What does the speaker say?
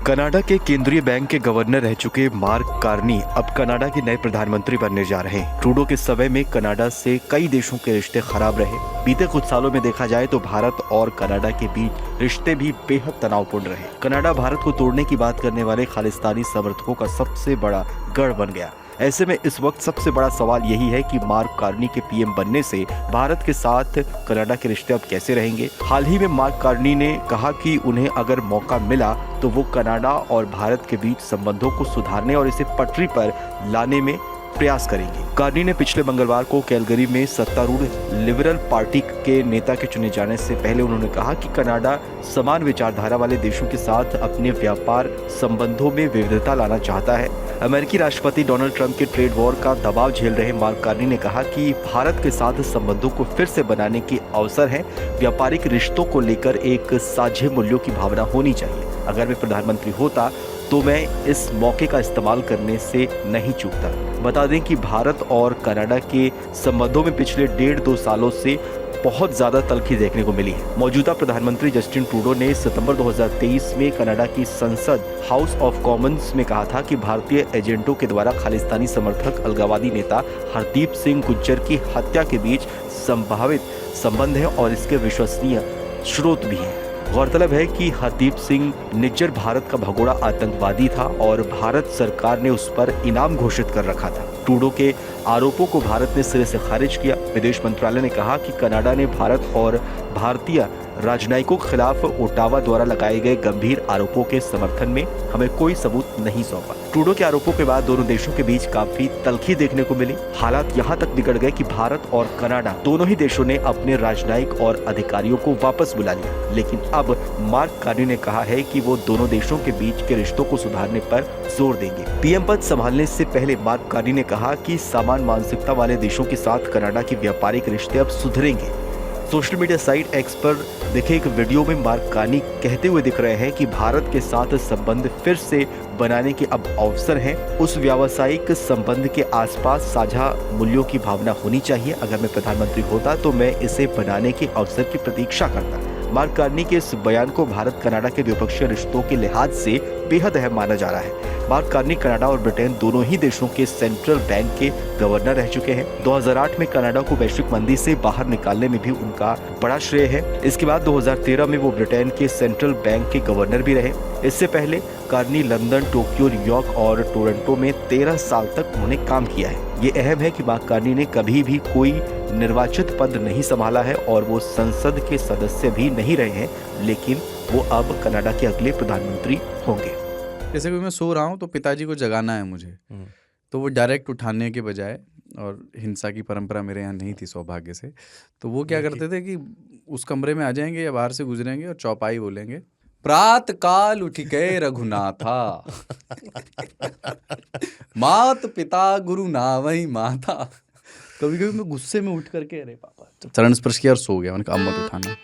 Canada के केंद्रीय bank के गवर्नर रह चुके मार्क कार्नी अब कनाडा के नए प्रधानमंत्री बनने जा रहे हैं। ट्रूडो के समय में कनाडा से कई देशों के रिश्ते खराब रहे। बीते कुछ सालों में देखा जाए तो भारत और कनाडा के बीच रिश्ते भी बेहद तनावपूर्ण रहे। कनाडा भारत को तोड़ने की बात करने वाले खालिस्तानी समर्थकों का सबसे बड़ा गढ़ बन गया। ऐसे में इस वक्त सबसे बड़ा सवाल यही है कि मार्क कार्नी के पीएम बनने से भारत के साथ कनाडा के रिश्ते अब कैसे रहेंगे। हाल ही में मार्क कार्नी ने कहा कि उन्हें अगर मौका मिला तो वो कनाडा और भारत के बीच संबंधों को सुधारने और इसे पटरी पर लाने में प्रयास करेंगे। कार्नी ने पिछले मंगलवार को कैलगरी में सत्तारूढ़ लिबरल पार्टी के नेता के चुने जाने से पहले उन्होंने कहा कि कनाडा समान विचारधारा वाले देशों के साथ अपने व्यापार संबंधों में विविधता लाना चाहता है। अमेरिकी राष्ट्रपति डोनाल्ड ट्रंप के ट्रेड वॉर का दबाव झेल रहे मार्क कार्नी ने कहा कि भारत के साथ संबंधों को फिर से बनाने के अवसर है। व्यापारिक रिश्तों को लेकर एक साझे मूल्यों की भावना होनी चाहिए। अगर मैं प्रधानमंत्री होता तो मैं इस मौके का इस्तेमाल करने से नहीं चूकता। बता दें कि भारत और कनाडा के संबंधों में पिछले 1.5-2 सालों से बहुत ज्यादा तल्खी देखने को मिली है। मौजूदा प्रधानमंत्री जस्टिन ट्रूडो ने सितंबर 2023 में कनाडा की संसद हाउस ऑफ कॉमन्स में कहा था कि भारतीय एजेंटों के द्वारा खालिस्तानी समर्थक अलगाववादी नेता हरदीप सिंह गुज्जर की हत्या के बीच संभावित संबंध है और इसके विश्वसनीय स्रोत भी हैं। गौरतलब है कि हरदीप सिंह निज्जर भारत का भगोड़ा आतंकवादी था और भारत सरकार ने उस पर इनाम घोषित कर रखा था। ट्रूडो के आरोपों को भारत ने सिरे से खारिज किया। विदेश मंत्रालय ने कहा कि कनाडा ने भारत और भारतीय राजनयिकों के खिलाफ ओटावा द्वारा लगाए गए गंभीर आरोपों के समर्थन में हमें कोई सबूत नहीं सौंपा। ट्रूडो के आरोपों के बाद दोनों देशों के बीच काफी तल्खी देखने को मिली। हालात यहाँ तक बिगड़ गए कि भारत और कनाडा दोनों ही देशों ने अपने राजनयिक और अधिकारियों को वापस बुला लिया। लेकिन अब मार्क कार्नी ने कहा है कि वो दोनों देशों के बीच के रिश्तों को सुधारने पर जोर देंगे। पीएम पद संभालने से पहले मार्क कार्नी ने कहा कि समान मानसिकता वाले देशों के साथ कनाडा के व्यापारिक रिश्ते अब सुधरेंगे। सोशल मीडिया साइट एक्स पर देखे एक वीडियो में मार्क कार्नी कहते हुए दिख रहे हैं कि भारत के साथ संबंध फिर से बनाने के अब अवसर हैं। उस व्यावसायिक संबंध के आसपास साझा मूल्यों की भावना होनी चाहिए। अगर मैं प्रधानमंत्री होता तो मैं इसे बनाने के अवसर की प्रतीक्षा करता। मार्क कार्नी के इस बयान को भारत कनाडा के द्विपक्षीय रिश्तों के लिहाज से बेहद अहम माना जा रहा है। मार्क कार्नी कनाडा और ब्रिटेन दोनों ही देशों के सेंट्रल बैंक के गवर्नर रह चुके हैं। 2008 में कनाडा को वैश्विक मंदी से बाहर निकालने में भी उनका बड़ा श्रेय है। इसके बाद 2013 में वो ब्रिटेन के सेंट्रल बैंक के गवर्नर भी रहे। इससे पहले कार्नी लंदन, टोक्यो, न्यूयॉर्क और टोरंटो में 13 साल तक उन्होंने काम किया है। ये अहम है कि मार्क कार्नी ने कभी भी कोई निर्वाचित पद नहीं संभाला है और वो संसद के सदस्य भी नहीं रहे हैं, लेकिन वो अब कनाडा के अगले प्रधानमंत्री होंगे। जैसे कि मैं सो रहा हूँ तो पिताजी को जगाना है मुझे, तो वो डायरेक्ट उठाने के बजाय, और हिंसा की परंपरा मेरे यहाँ नहीं थी सौभाग्य से, तो वो क्या करते थे कि उस कमरे में आ जाएंगे या बाहर से गुजरेंगे और चौपाई बोलेंगे, प्रात काल उठ के रघुनाथा मात पिता गुरु नावई माता। कभी कभी मैं गुस्से में उठ करके अरे पापा चरण स्पर्श किया और सो गया। मैंने कहा अब मत उठाना।